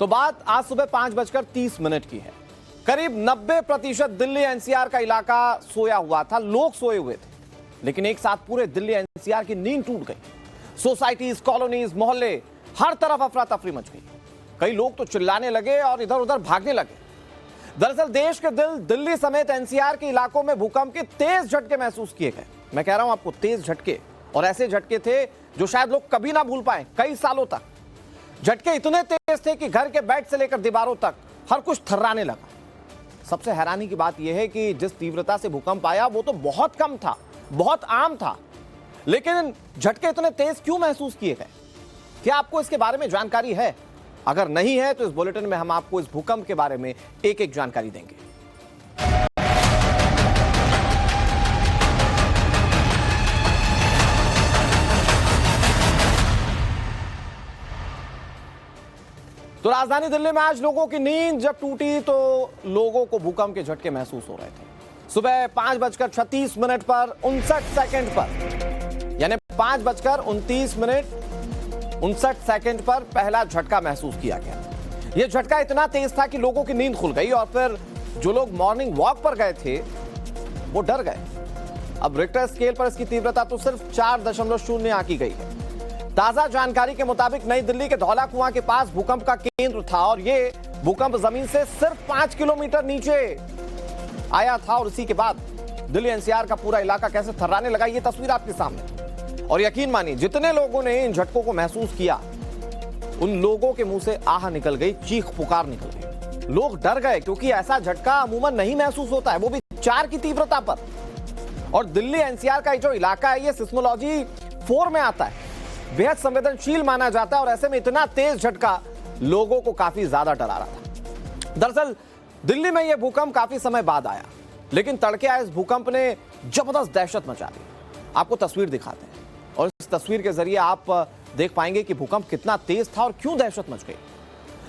तो बात आज सुबह 5:30 की है। करीब 90% दिल्ली एनसीआर का इलाका सोया हुआ था, लोग सोए हुए थे, लेकिन एक साथ पूरे दिल्ली एनसीआर की नींद टूट गई। सोसाइटीज, कॉलोनीज, मोहल्ले, हर तरफ अफरा तफरी मच गई। कई लोग तो चिल्लाने लगे और इधर उधर भागने लगे। दरअसल देश के दिल्ली समेत एनसीआर के इलाकों में भूकंप के तेज झटके महसूस किए गए। मैं कह रहा हूं आपको, तेज झटके, और ऐसे झटके थे जो शायद लोग कभी ना भूल पाए कई सालों तक। झटके इतने तेज थे कि घर के बेड से लेकर दीवारों तक हर कुछ थर्राने लगा। सबसे हैरानी की बात यह है कि जिस तीव्रता से भूकंप आया वो तो बहुत कम था, बहुत आम था, लेकिन झटके इतने तेज क्यों महसूस किए गए? क्या आपको इसके बारे में जानकारी है? अगर नहीं है तो इस बुलेटिन में हम आपको इस भूकंप के बारे में एक एक जानकारी देंगे। तो राजधानी दिल्ली में आज लोगों की नींद जब टूटी तो लोगों को भूकंप के झटके महसूस हो रहे थे। सुबह 5:36 पर 59 सेकंड पर, यानी 5:29 पर पहला झटका महसूस किया गया। यह झटका इतना तेज था कि लोगों की नींद खुल गई और फिर जो लोग मॉर्निंग वॉक पर गए थे वो डर गए। अब रिक्टर स्केल पर इसकी तीव्रता तो सिर्फ 4.0 आंकी गई है। ताजा जानकारी के मुताबिक नई दिल्ली के धौला कुआं के पास भूकंप का केंद्र था और यह भूकंप जमीन से सिर्फ 5 किलोमीटर नीचे आया था। और इसी के बाद दिल्ली एनसीआर का पूरा इलाका कैसे थर्राने लगा, ये तस्वीर आपके सामने। और यकीन मानिए, जितने लोगों ने इन झटकों को महसूस किया उन लोगों के मुंह से आह निकल गई, चीख पुकार निकल गई। लोग डर गए क्योंकि ऐसा झटका अमूमन नहीं महसूस होता है, वो भी 4 की तीव्रता पर। और दिल्ली एनसीआर का जो इलाका है ये सिस्मोलॉजी 4 में आता है, बेहद संवेदनशील माना जाता है। और ऐसे में इतना तेज झटका लोगों को काफी ज्यादा डरा रहा था। दरअसल दिल्ली में यह भूकंप काफी समय बाद आया, लेकिन तड़के आए इस भूकंप ने जबरदस्त दहशत मचा दी। आपको तस्वीर दिखाते हैं और इस तस्वीर के जरिए आप देख पाएंगे कि भूकंप कितना तेज था और क्यों दहशत मच गई।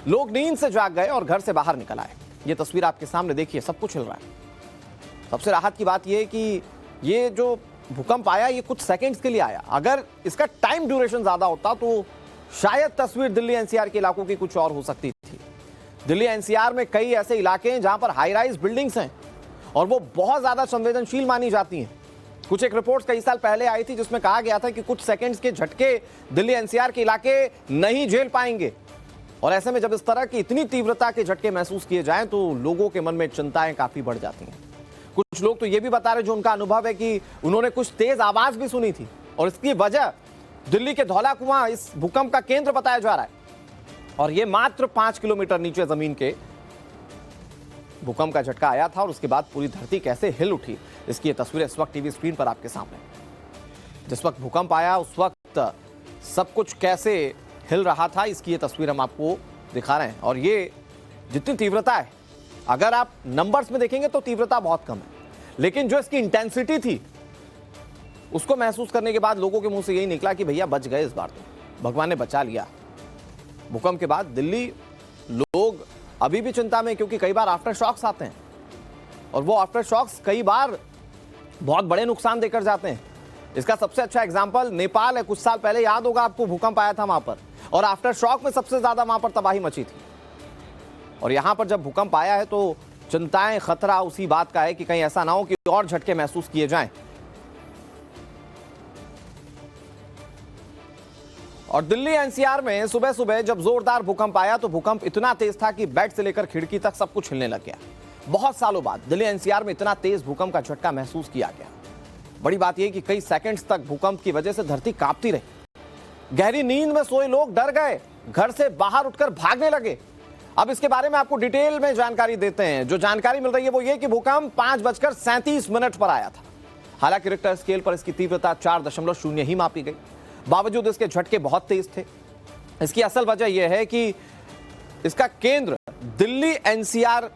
लोग नींद से जाग गए और घर से बाहर निकल आए। ये तस्वीर आपके सामने देखिए, सब कुछ हिल रहा है। सबसे राहत की बात यह है कि ये जो भूकंप आया ये कुछ सेकंड्स के लिए आया। अगर इसका टाइम ड्यूरेशन ज्यादा होता तो शायद तस्वीर दिल्ली एनसीआर के इलाकों की कुछ और हो सकती थी। दिल्ली एनसीआर में कई ऐसे इलाके हैं जहां पर हाई राइज बिल्डिंग्स हैं और वो बहुत ज्यादा संवेदनशील मानी जाती हैं। कुछ एक रिपोर्ट कई साल पहले आई थी जिसमें कहा गया था कि कुछ सेकंड्स के झटके दिल्ली एनसीआर के इलाके नहीं झेल पाएंगे। और ऐसे में जब इस तरह की इतनी तीव्रता के झटके महसूस किए जाएं तो लोगों के मन में चिंताएं काफी बढ़ जाती हैं। कुछ लोग तो ये भी बता रहे जो उनका अनुभव है कि उन्होंने कुछ तेज आवाज भी सुनी थी और इसकी वजह दिल्ली के धौला कुआं इस भूकंप का केंद्र बताया जा रहा है। और ये मात्र 5 किलोमीटर नीचे जमीन के भूकंप का झटका आया था और उसके बाद पूरी धरती कैसे हिल उठी, इसकी ये तस्वीरें इस वक्त टीवी स्क्रीन पर आपके सामने। जिस वक्त भूकंप आया उस वक्त सब कुछ कैसे हिल रहा था, इसकी ये तस्वीर हम आपको दिखा रहे हैं। और ये जितनी तीव्रता है, अगर आप नंबर्स में देखेंगे तो तीव्रता बहुत कम है, लेकिन जो इसकी इंटेंसिटी थी उसको महसूस करने के बाद लोगों के मुंह से यही निकला कि भैया बच गए, इस बार तो भगवान ने बचा लिया। भूकंप के बाद दिल्ली लोग अभी भी चिंता में, क्योंकि कई बार आफ्टर शॉक्स आते हैं और वो आफ्टर शॉक्स कई बार बहुत बड़े नुकसान देकर जाते हैं। इसका सबसे अच्छा एग्जांपल नेपाल है। कुछ साल पहले याद होगा आपको, भूकंप आया था वहां पर और आफ्टर शॉक में सबसे ज्यादा वहां पर तबाही मची थी। और यहां पर जब भूकंप आया है तो चिंताएं, खतरा उसी बात का है कि कहीं ऐसा ना हो कि और झटके महसूस किए जाएं। और दिल्ली एनसीआर में सुबह सुबह जब जोरदार भूकंप आया तो भूकंप इतना तेज था कि बेड से लेकर खिड़की तक सब कुछ हिलने लग गया। बहुत सालों बाद दिल्ली एनसीआर में इतना तेज भूकंप का झटका महसूस किया गया। बड़ी बात यह कि कई सेकंड्स तक भूकंप की वजह से धरती कांपती रही। गहरी नींद में सोए लोग डर गए, घर से बाहर उठकर भागने लगे। अब इसके बारे में आपको डिटेल में जानकारी देते हैं। जो जानकारी मिल रही है वो ये कि भूकंप 5:37 पर आया था। हालांकि रिक्टर स्केल पर इसकी तीव्रता 4.0 ही मापी गई। बावजूद इसके झटके बहुत तेज थे। इसकी असल वजह यह है कि इसका केंद्र दिल्ली एनसीआर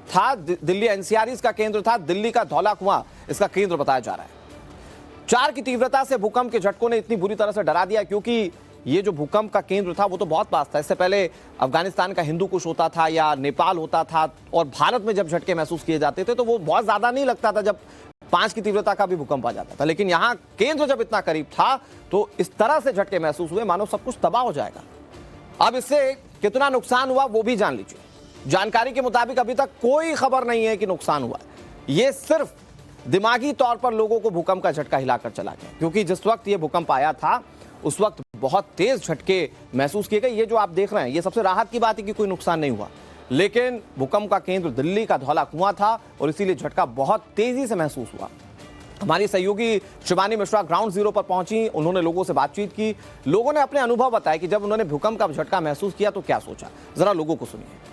था, दिल्ली एनसीआर इसका केंद्र था। दिल्ली का धौला कुआं इसका केंद्र बताया जा रहा है। 4 की तीव्रता से भूकंप के झटकों ने इतनी बुरी तरह से डरा दिया क्योंकि ये जो भूकंप का केंद्र था वो तो बहुत पास था। इससे पहले अफगानिस्तान का हिंदू कुश होता था या नेपाल होता था और भारत में जब झटके महसूस किए जाते थे तो वो बहुत ज्यादा नहीं लगता था जब 5 की तीव्रता का भी भूकंप आ जाता था। लेकिन यहाँ केंद्र जब इतना करीब था तो इस तरह से झटके महसूस हुए मानो सब कुछ तबाह हो जाएगा। अब इससे कितना नुकसान हुआ वो भी जान लीजिए। जानकारी के मुताबिक अभी तक कोई खबर नहीं है कि नुकसान हुआ। ये सिर्फ दिमागी तौर पर लोगों को भूकंप का झटका हिलाकर चला गया, क्योंकि जिस वक्त ये भूकंप आया था उस वक्त बहुत तेज झटके महसूस किए गए। ये जो आप देख रहे हैं ये सबसे राहत की बात है कि कोई नुकसान नहीं हुआ, लेकिन भूकंप का केंद्र दिल्ली का धौला कुआं था और इसीलिए झटका बहुत तेजी से महसूस हुआ। हमारी सहयोगी शिवानी मिश्रा ग्राउंड जीरो पर पहुंची, उन्होंने लोगों से बातचीत की। लोगों ने अपने अनुभव बताए कि जब उन्होंने भूकंप का झटका महसूस किया तो क्या सोचा, जरा लोगों को सुनिए।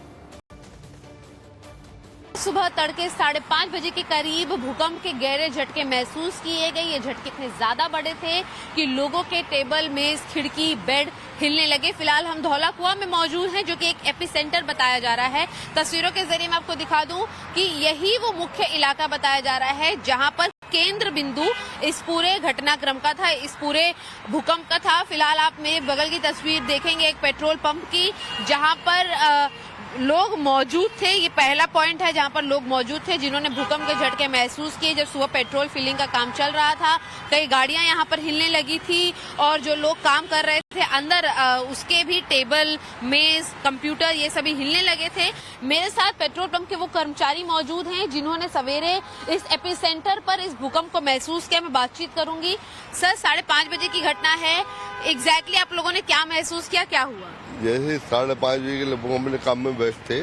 सुबह तड़के 5:30 बजे के करीब भूकंप के गहरे झटके महसूस किए गए। ये झटके इतने ज्यादा बड़े थे कि लोगों के टेबल, मेज, खिड़की, बेड हिलने लगे। फिलहाल हम धौला कुआं में मौजूद हैं, जो कि एक एपिसेंटर बताया जा रहा है। तस्वीरों के जरिए मैं आपको दिखा दूं कि यही वो मुख्य इलाका बताया जा रहा है जहां पर केंद्र बिंदु इस पूरे घटनाक्रम का था, इस पूरे भूकंप का था। फिलहाल आप मेरे बगल की तस्वीर देखेंगे एक पेट्रोल पंप की, जहां पर लोग मौजूद थे। ये पहला पॉइंट है जहां पर लोग मौजूद थे जिन्होंने भूकंप के झटके महसूस किए। जब सुबह पेट्रोल फिलिंग का काम चल रहा था, कई गाड़ियां यहां पर हिलने लगी थी और जो लोग काम कर रहे थे अंदर, उसके भी टेबल, मेज, कंप्यूटर ये सभी हिलने लगे थे। मेरे साथ पेट्रोल पंप के वो कर्मचारी मौजूद हैं जिन्होंने सवेरे इस एपिसेंटर पर इस भूकंप को महसूस किया। मैं बातचीत करूंगी। सर, 5:30 बजे की घटना है, एग्जैक्टली आप लोगों ने क्या महसूस किया, क्या हुआ? जैसे 5:30 बजे के लगभग हम अपने काम में व्यस्त थे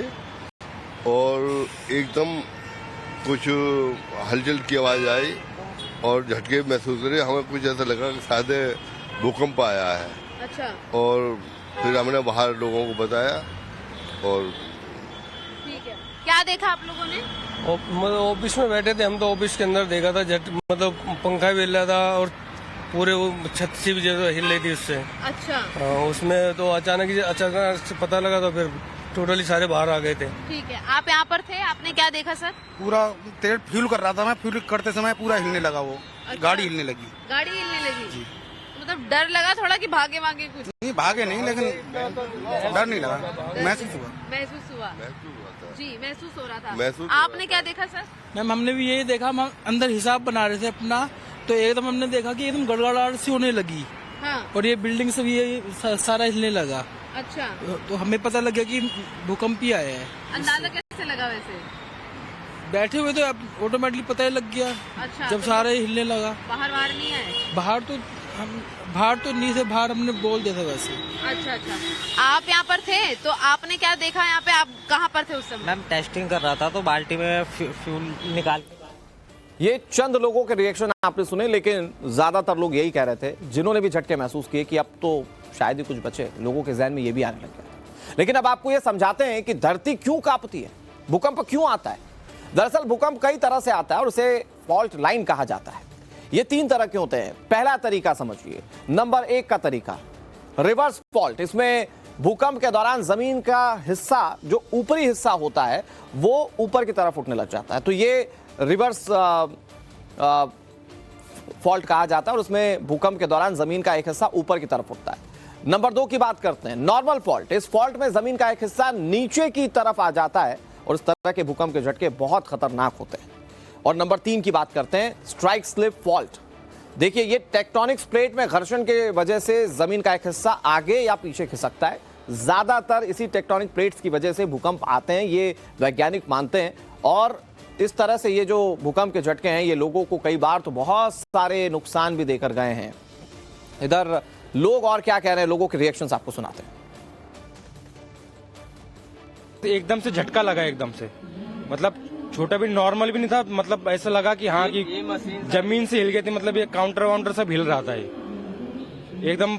और एकदम कुछ हलचल की आवाज आई और झटके महसूस करे। हमें कुछ ऐसा लगा कि शायद भूकंप आया है। अच्छा। और फिर हमने बाहर लोगों को बताया और ठीक है। क्या देखा आप लोगों ने? मतलब ऑफिस में बैठे थे हम, तो ऑफिस के अंदर देखा था मतलब पंखा भी हिल रहा था और पूरे वो छत से भी जैसे हिल रही थी उससे। अच्छा। उसमें तो अचानक से पता लगा तो फिर टोटली सारे बाहर आ गए थे। ठीक है, आप यहाँ पर थे, आपने क्या देखा सर? पूरा तेल फ्यूल कर रहा था मैं, फ्यूल करते समय पूरा हिलने लगा वो। अच्छा। गाड़ी हिलने लगी। गाड़ी हिलने लगी? मतलब डर लगा थोड़ा कि भागे वागे कुछ? नहीं, भागे नहीं, लेकिन डर नहीं लगा, महसूस हुआ। महसूस हुआ जी, महसूस हो रहा था। महसूस आपने क्या देखा सर? मैम, हमने भी यही देखा। हम अंदर हिसाब बना रहे थे अपना, तो एकदम हमने देखा कि एकदम गड़गड़ाहट सी होने लगी। हाँ। और ये बिल्डिंग से भी ये सारा हिलने लगा। अच्छा। तो हमें पता लग गया कि भूकंप ही आया है। अंदाजा कैसे लगा वैसे? बैठे हुए तो ऑटोमेटिकली पता ही लग गया। अच्छा। जब सारे हिलने लगा। बाहर नहीं आए? बाहर तो नहीं थे, बाहर हमने बोल दिया था वैसे। अच्छा अच्छा। आप यहाँ पर थे तो आपने क्या देखा यहाँ पे? आप कहाँ पर थे उस समय? मैम, टेस्टिंग कर रहा था तो बाल्टी में फ्यूल निकाल के। ये चंद लोगों के रिएक्शन आपने सुने, लेकिन ज्यादातर लोग यही कह रहे थे जिन्होंने भी झटके महसूस किए कि अब तो शायद ही कुछ बचे। लोगों के जहन में ये भी आने लग गया। लेकिन अब आपको ये समझाते हैं कि धरती क्यों कांपती है, भूकंप क्यों आता है। दरअसल भूकंप कई तरह से आता है और उसे फॉल्ट लाइन कहा जाता है। ये 3 तरह के होते हैं। पहला तरीका समझिए, नंबर 1 का तरीका रिवर्स फॉल्ट। इसमें भूकंप के दौरान जमीन का हिस्सा, जो ऊपरी हिस्सा होता है, वो ऊपर की तरफ उठने लग जाता है, तो ये रिवर्स फॉल्ट कहा जाता है और उसमें भूकंप के दौरान जमीन का एक हिस्सा ऊपर की तरफ उठता है। नंबर 2 की बात करते हैं, नॉर्मल फॉल्ट। इस फॉल्ट में जमीन का एक हिस्सा नीचे की तरफ आ जाता है और इस तरह के भूकंप के झटके बहुत खतरनाक होते हैं। और नंबर 3 की बात करते हैं, स्ट्राइक स्लिप फॉल्ट। देखिए, ये टेक्टोनिक्स प्लेट में घर्षण के वजह से जमीन का एक हिस्सा आगे या पीछे खिसकता है। ज्यादातर इसी टेक्टोनिक प्लेट्स की वजह से भूकंप आते हैं, ये वैज्ञानिक मानते हैं। और इस तरह से ये जो भूकंप के झटके हैं, ये लोगों को कई बार तो बहुत सारे नुकसान भी देकर गए हैं। इधर लोग और क्या कह रहे हैं, लोगों के रिएक्शंस आपको सुनाते हैं। एकदम से झटका लगा, एकदम से, मतलब छोटा भी, नॉर्मल भी नहीं था। मतलब ऐसा लगा कि हाँ, कि जमीन से हिल गई थी। मतलब ये काउंटर वाउंटर सब हिल रहा था। ये एकदम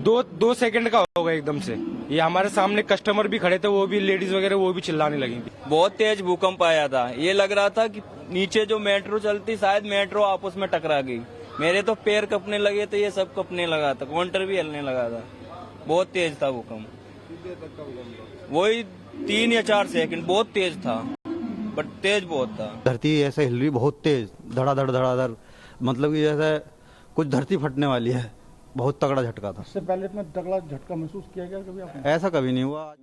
2 सेकंड का होगा एकदम से। ये हमारे सामने कस्टमर भी खड़े थे, वो भी लेडीज वगैरह, वो भी चिल्लाने लगी थी। बहुत तेज भूकंप आया था। ये लग रहा था कि नीचे जो मेट्रो चलती, शायद मेट्रो आपस में टकरा गई। मेरे तो पैर कपने लगे थे, ये सब कपने लगा था, काउंटर भी हिलने लगा था। बहुत तेज था भूकंप। वही 3 या 4 सेकंड, बहुत तेज था, बट तेज बहुत था। धरती ऐसे हिल रही बहुत तेज, धड़ाधड़ धड़ाधड़, मतलब कि जैसे कुछ धरती फटने वाली है। बहुत तगड़ा झटका था। इससे पहले इतना तगड़ा झटका महसूस किया गया कभी आपने? ऐसा कभी नहीं हुआ।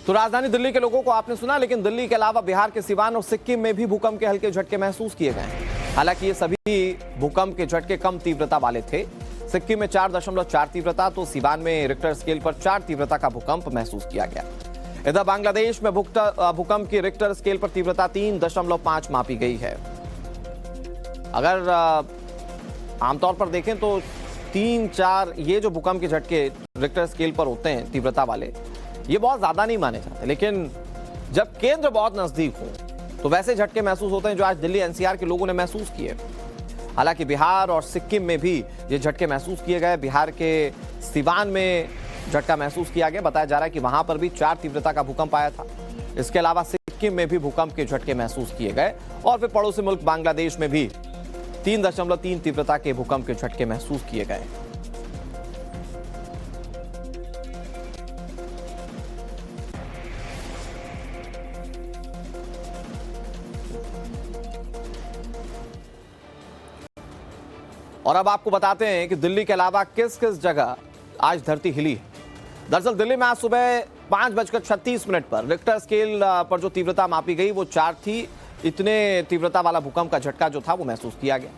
तो राजधानी दिल्ली के लोगों को आपने सुना, लेकिन दिल्ली के अलावा बिहार के सिवान और सिक्किम में भी भूकंप के हल्के झटके महसूस किए गए हैं। हालांकि ये सभी भूकंप के झटके कम तीव्रता वाले थे। सिक्किम में 4.4 तीव्रता, तो सीवान में रिक्टर स्केल पर 4 तीव्रता का भूकंप महसूस किया गया। इधर बांग्लादेश में भूकंप की रिक्टर स्केल पर तीव्रता 3.5 मापी गई है। अगर आमतौर पर देखें तो 3-4 ये जो भूकंप के झटके रिक्टर स्केल पर होते हैं तीव्रता वाले, ये बहुत ज्यादा नहीं माने जाते, लेकिन जब केंद्र बहुत नजदीक हो तो वैसे झटके महसूस होते हैं जो आज दिल्ली एनसीआर के लोगों ने महसूस किए। हालांकि बिहार और सिक्किम में भी ये झटके महसूस किए गए। बिहार के सिवान में झटका महसूस किया गया। बताया जा रहा है कि वहां पर भी 4 तीव्रता का भूकंप आया था। इसके अलावा सिक्किम में भी भूकंप के झटके महसूस किए गए और फिर पड़ोसी मुल्क बांग्लादेश में भी 3.3 तीव्रता के भूकंप के झटके महसूस किए गए। और अब आपको बताते हैं कि दिल्ली के अलावा किस किस जगह आज धरती हिली है। दरअसल दिल्ली में आज सुबह 5:36 पर रिक्टर स्केल पर जो तीव्रता मापी गई वो 4 थी। इतने तीव्रता वाला भूकंप का झटका जो था वो महसूस किया गया।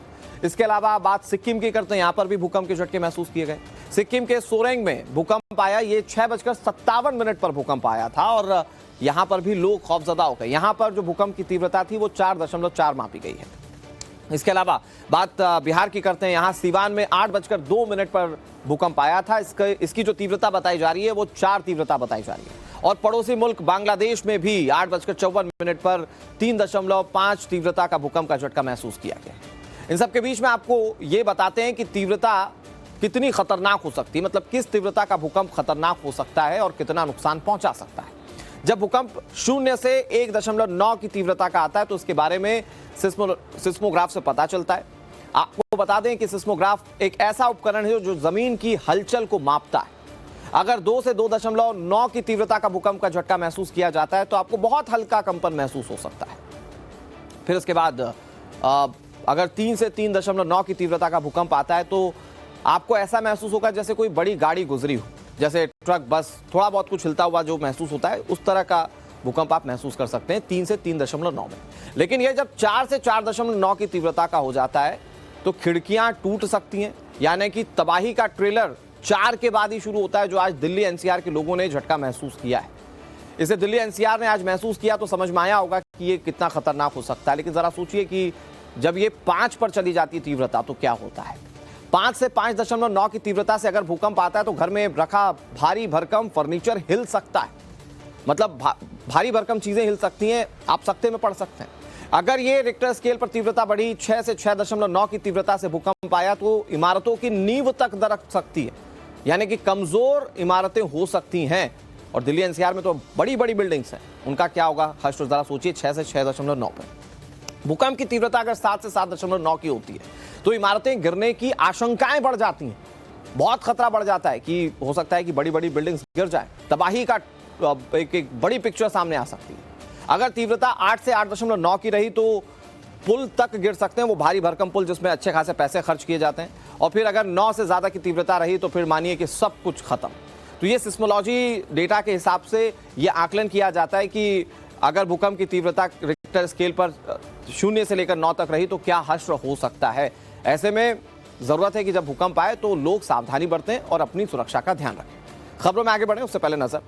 इसके अलावा बात सिक्किम की करते हैं, यहां पर भी भूकंप के झटके महसूस किए गए। सिक्किम के सोरेंग में भूकंप आया, ये 6:57 पर भूकंप आया था और यहां पर भी लोग खौफजदा हो गए। यहां पर जो भूकंप की तीव्रता थी वो 4.4 मापी गई है। इसके अलावा बात बिहार की करते हैं, यहां सीवान में 8:02 पर भूकंप आया था। इसकी जो तीव्रता बताई जा रही है वो 4 तीव्रता बताई जा रही है। और पड़ोसी मुल्क बांग्लादेश में भी 8:54 पर 3.5 तीव्रता का भूकंप का झटका महसूस किया गया। इन सब के बीच में आपको ये बताते हैं कि तीव्रता कितनी खतरनाक हो सकती है, मतलब किस तीव्रता का भूकंप खतरनाक हो सकता है और कितना नुकसान पहुंचा सकता है। जब भूकंप 0 से 1.9 की तीव्रता का आता है तो उसके बारे में सिस्मोग्राफ से पता चलता है। आपको बता दें कि सिस्मोग्राफ एक ऐसा उपकरण है जो जमीन की हलचल को मापता है। अगर 2 से 2.9 की तीव्रता का भूकंप का झटका महसूस किया जाता है तो आपको बहुत हल्का कंपन महसूस हो सकता है। फिर उसके बाद अगर 3 से 3.9 की तीव्रता का भूकंप आता है तो आपको ऐसा महसूस होगा जैसे कोई बड़ी गाड़ी गुजरी हो, जैसे ट्रक, बस, थोड़ा बहुत कुछ हिलता हुआ जो महसूस होता है, उस तरह का भूकंप आप महसूस कर सकते हैं 3 से 3.9 में। लेकिन यह जब 4 से 4.9 की तीव्रता का हो जाता है तो खिड़कियां टूट सकती हैं, यानी कि तबाही का ट्रेलर 4 के बाद ही शुरू होता है, जो आज दिल्ली एनसीआर के लोगों ने झटका महसूस किया है। इसे दिल्ली एनसीआर ने आज महसूस किया तो समझ में आया होगा कि ये कितना खतरनाक हो सकता है। लेकिन जरा सोचिए कि जब ये 5 पर चली जाती है तीव्रता तो क्या होता है। 5 से 5.9 की तीव्रता से अगर भूकंप आता है तो घर में रखा भारी भरकम फर्नीचर हिल सकता है, मतलब भारी भरकम चीजें हिल सकती हैं, आप सकते में पड़ सकते हैं। अगर ये रिक्टर स्केल पर तीव्रता बढ़ी, 6 से 6.9 की तीव्रता से भूकंप आया तो इमारतों की नींव तक दरक सकती है, यानी कि कमजोर इमारतें हो सकती हैं। और दिल्ली एनसीआर में तो बड़ी बड़ी बिल्डिंग्स हैं, उनका क्या होगा हर्ष, जरा सोचिए। 6 से 6.9 पर भूकंप की तीव्रता अगर 7 से 7.9 की होती है तो इमारतें गिरने की आशंकाएं बढ़ जाती हैं, बहुत खतरा बढ़ जाता है कि हो सकता है कि बड़ी बड़ी बिल्डिंग्स गिर जाए, तबाही का एक बड़ी पिक्चर सामने आ सकती है। अगर तीव्रता 8 से 8.9 की रही तो पुल तक गिर सकते हैं, वो भारी भरकम पुल जिसमें अच्छे खासे पैसे खर्च किए जाते हैं। और फिर अगर 9 से ज्यादा की तीव्रता रही तो फिर मानिए कि सब कुछ खत्म। तो ये सिस्मोलॉजी डेटा के हिसाब से ये आकलन किया जाता है कि अगर भूकंप की तीव्रता रिक्टर स्केल पर 0 से लेकर 9 तक रही तो क्या हश्र हो सकता है। ऐसे में जरूरत है कि जब भूकंप आए तो लोग सावधानी बरतें और अपनी सुरक्षा का ध्यान रखें। खबरों में आगे बढ़ें उससे पहले नजर